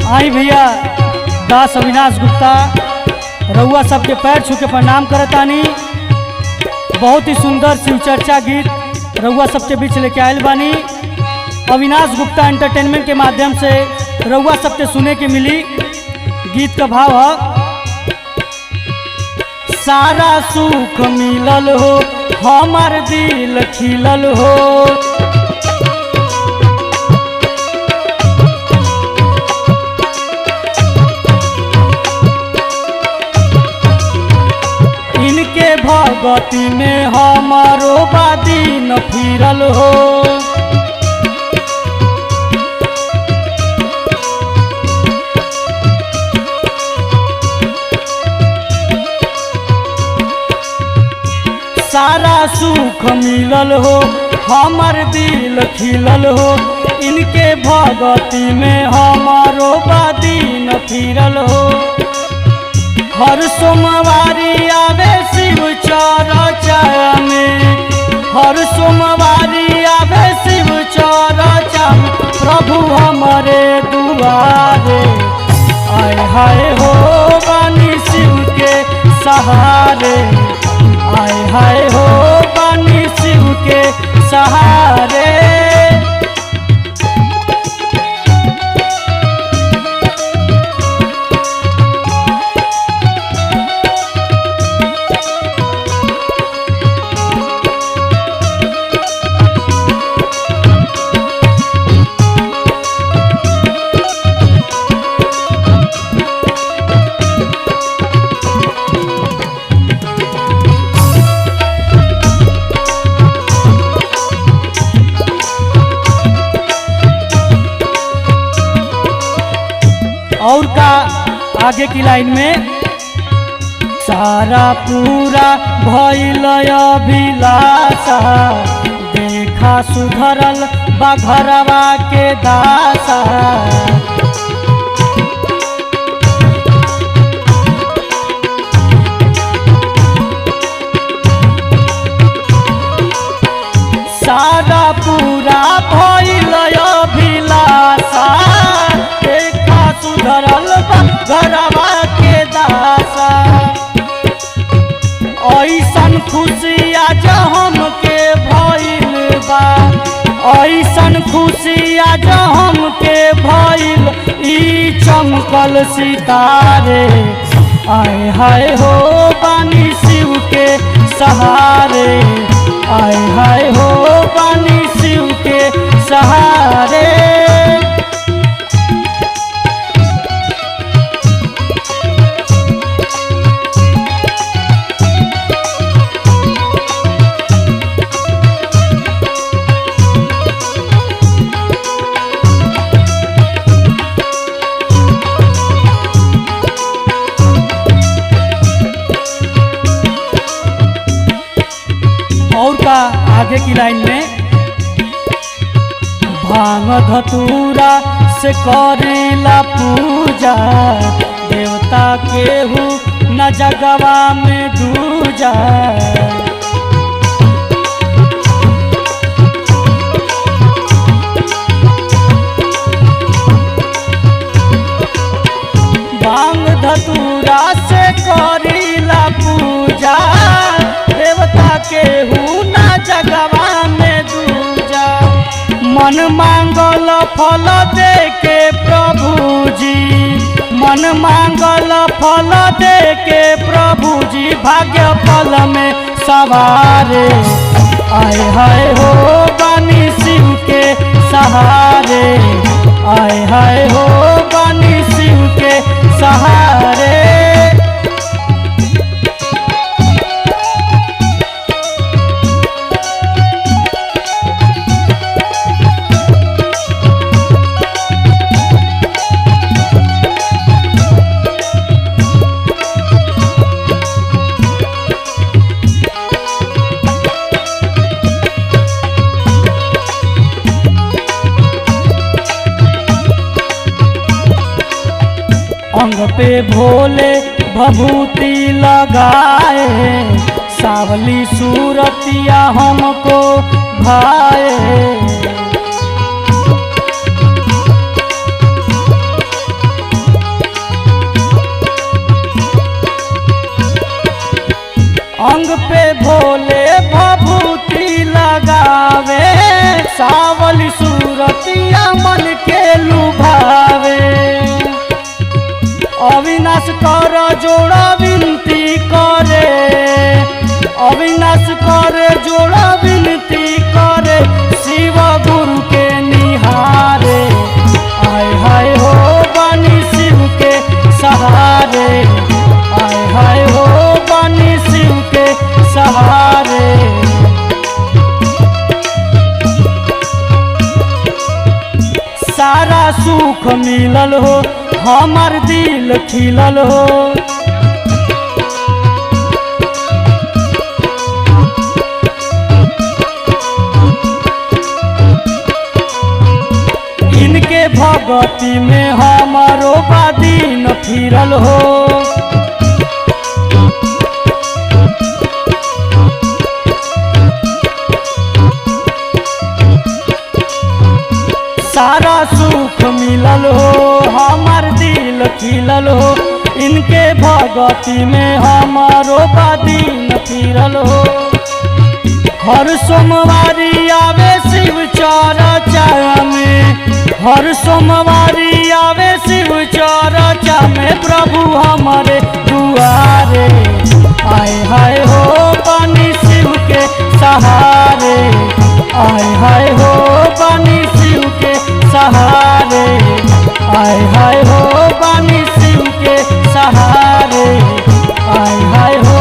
आई भैया दास अविनाश गुप्ता रउआ सबके पैर छू के प्रणाम करतानी। बहुत ही सुंदर शिव चर्चा गीत रउआ सबके बीच लेके आयल बानी। अविनाश गुप्ता एंटरटेनमेंट के माध्यम से रउआ सबके सुने के मिली। गीत का भाव है, सारा सुख मिलल हो हमार दिल खिलल हो, इनके भगती में हमारो बादीन फिरल हो। सारा सुख मिलल हो हमार दिल खिलल हो, इनके भगती में हमारो बादीन फिरल हो। हर सोमवारी आवे शिव चर्चा में, हर सोमवारी आवे शिव चर्चा में, प्रभु हमारे दुआरे आए हाय हो बानी शिव के सहारे, आए हाय हो बानी शिव के सहारे। और का आगे की लाइन में, सारा पूरा भइल अभिलाषा, देखा सुधरल बघरवा के दासा। सारा पूरा भइल अभिलाषा, सुधरल घरवा के दासा। ऐसन खुशी आज हमके भइल बा, ऐसन खुशी आज हमके भइल, ई चमकल सितारे आए हाय हो बानी शिव के सहारे, आए हाय हो बानी शिव के सहारे। और का आगे की लाइन में, भांग धतूरा से करेला पूजा, देवता केहू न जगवा में दूजा। भांग धतूरा से करेला पूजा, देवता केहू न जगवा में दूजा। मन मांगल फल दे के प्रभु जी, मन मांगल फल दे के प्रभु जी, भाग्य फल में सवारे आए हाय हो बानी शिव के सहारे, आए हाय हो बानी शिव के सहारे। अंग पे भोले भभूति लगाए, सावली सूरतिया हमको भाए। सावली सूरतिया मन के लुभावे। अविनाश कर जोड़ा विनती करे, अविनाश कर जोड़ा विनती करे, शिव गुरु के निहारे। आय हाय हो बानी शिव के सहारे, आय हाय हो बानी शिव के सहारे। सारा सुख मिलल हो, हमार दिल खिलल हो। इनके भगती में हमारो बादीन फिरल हो। सारा सुख मिलल हो, हमार दिल खिलल हो। इनके भगती में हमारो बादीन फिरल हो। हर सोमवारी आवे शिव चर्चा में, हर सोमवारी आवे शिव चर्चा में, प्रभु हमारे दुआरे। आय हाय हो बानी शिव के सहारे, आय हाय हो बानी शिव के सहारे, आय हाय हो बानी शिव के सहारे, आय हाय हो।